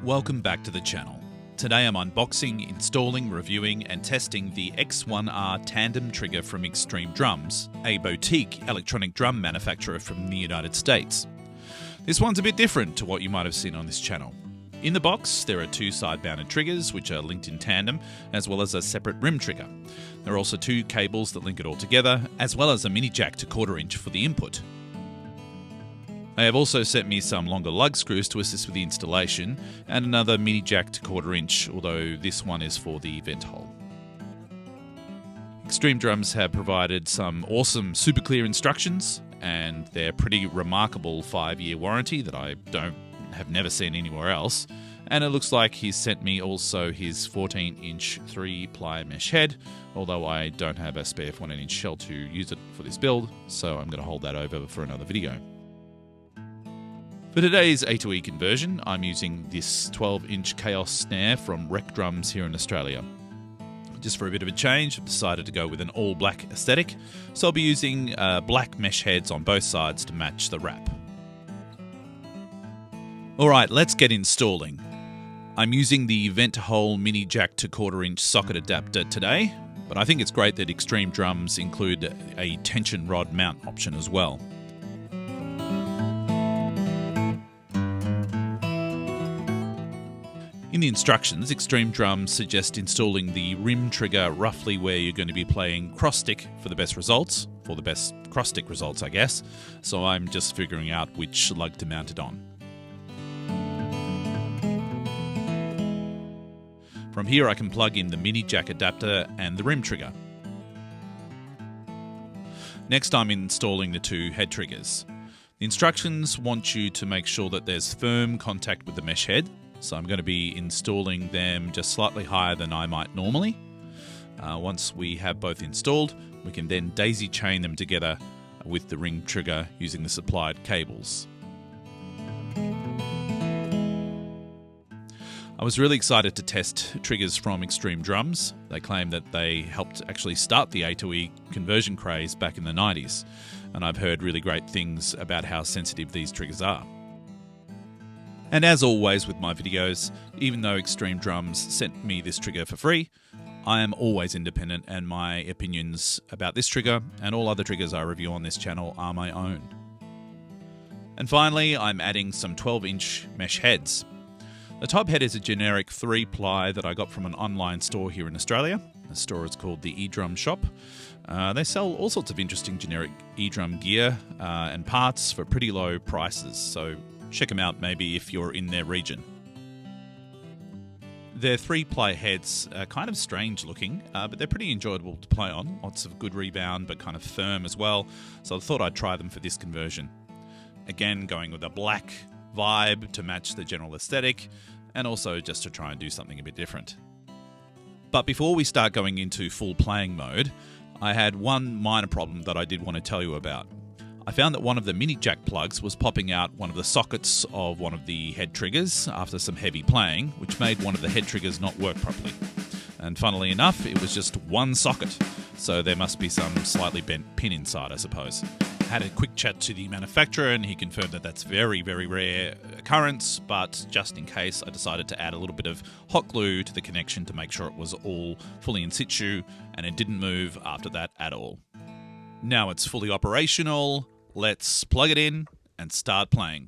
Welcome back to the channel. Today I'm unboxing, installing, reviewing and testing the X1R Tandem Trigger from Extreme Drums, a boutique electronic drum manufacturer from the United States. This one's a bit different to what you might have seen on this channel. In the box, there are two side-mounted triggers which are linked in tandem, as well as a separate rim trigger. There are also two cables that link it all together, as well as a mini jack to 1/4 inch for the input. They have also sent me some longer lug screws to assist with the installation, and another mini jack to 1/4 inch, although this one is for the vent hole. Extreme Drums have provided some awesome super clear instructions and their pretty remarkable 5-year warranty that I have never seen anywhere else. And it looks like he's sent me also his 14-inch 3-ply mesh head, although I don't have a spare 14-inch shell to use it for this build, so I'm going to hold that over for another video. For today's A to E conversion, I'm using this 12-inch Chaos snare from Rec Drums here in Australia. Just for a bit of a change, I've decided to go with an all-black aesthetic, so I'll be using black mesh heads on both sides to match the wrap. Alright, let's get installing. I'm using the vent hole mini jack to 1/4 inch socket adapter today, but I think it's great that Extreme Drums include a tension rod mount option as well. In the instructions, Extreme Drums suggest installing the rim trigger roughly where you're going to be playing cross stick for the best results, I guess, so I'm just figuring out which lug to mount it on. From here I can plug in the mini jack adapter and the rim trigger. Next I'm installing the two head triggers. The instructions want you to make sure that there's firm contact with the mesh head, so I'm going to be installing them just slightly higher than I might normally. Once we have both installed, we can then daisy chain them together with the ring trigger using the supplied cables. I was really excited to test triggers from Extreme Drums. They claim that they helped actually start the A to E conversion craze back in the 90s, and I've heard really great things about how sensitive these triggers are. And as always with my videos, even though Extreme Drums sent me this trigger for free, I am always independent and my opinions about this trigger and all other triggers I review on this channel are my own. And finally, I'm adding some 12-inch mesh heads. The top head is a generic 3-ply that I got from an online store here in Australia. The store is called the eDrum Shop. They sell all sorts of interesting generic eDrum gear and parts for pretty low prices, so check them out maybe if you're in their region. Their 3-ply heads are kind of strange looking, but they're pretty enjoyable to play on. Lots of good rebound, but kind of firm as well, so I thought I'd try them for this conversion. Again, going with a black vibe to match the general aesthetic, and also just to try and do something a bit different. But before we start going into full playing mode, I had one minor problem that I did want to tell you about. I found that one of the mini jack plugs was popping out one of the sockets of one of the head triggers after some heavy playing, which made one of the head triggers not work properly. And funnily enough, it was just one socket, so there must be some slightly bent pin inside, I suppose. I had a quick chat to the manufacturer and he confirmed that that's very, very rare occurrence, but just in case I decided to add a little bit of hot glue to the connection to make sure it was all fully in situ, and it didn't move after that at all. Now it's fully operational. Let's plug it in and start playing.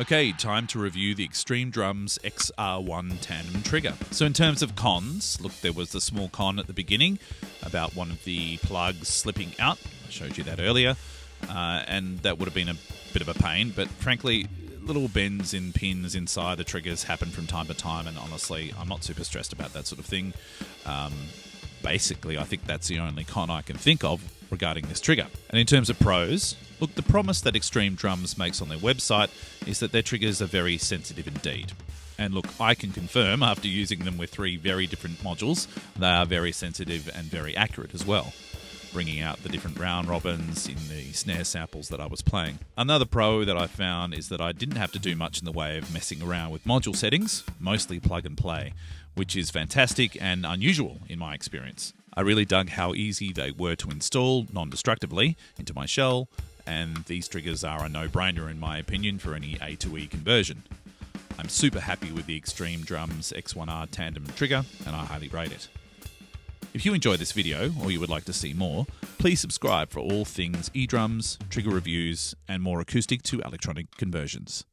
Okay, time to review the Extreme Drums XR1 Tandem Trigger. So in terms of cons, look, there was the small con at the beginning about one of the plugs slipping out. I showed you that earlier, and that would have been a bit of a pain, but frankly, little bends in pins inside the triggers happen from time to time, and honestly, I'm not super stressed about that sort of thing. Basically, I think that's the only con I can think of regarding this trigger. And in terms of pros, look, the promise that Extreme Drums makes on their website is that their triggers are very sensitive indeed. And look, I can confirm after using them with 3 very different modules, they are very sensitive and very accurate as well, bringing out the different round robins in the snare samples that I was playing. Another pro that I found is that I didn't have to do much in the way of messing around with module settings, mostly plug and play, which is fantastic and unusual in my experience. I really dug how easy they were to install non-destructively into my shell, and these triggers are a no-brainer in my opinion for any A to E conversion. I'm super happy with the Extreme Drums X1R Tandem Trigger, and I highly rate it. If you enjoyed this video, or you would like to see more, please subscribe for all things e-drums, trigger reviews, and more acoustic to electronic conversions.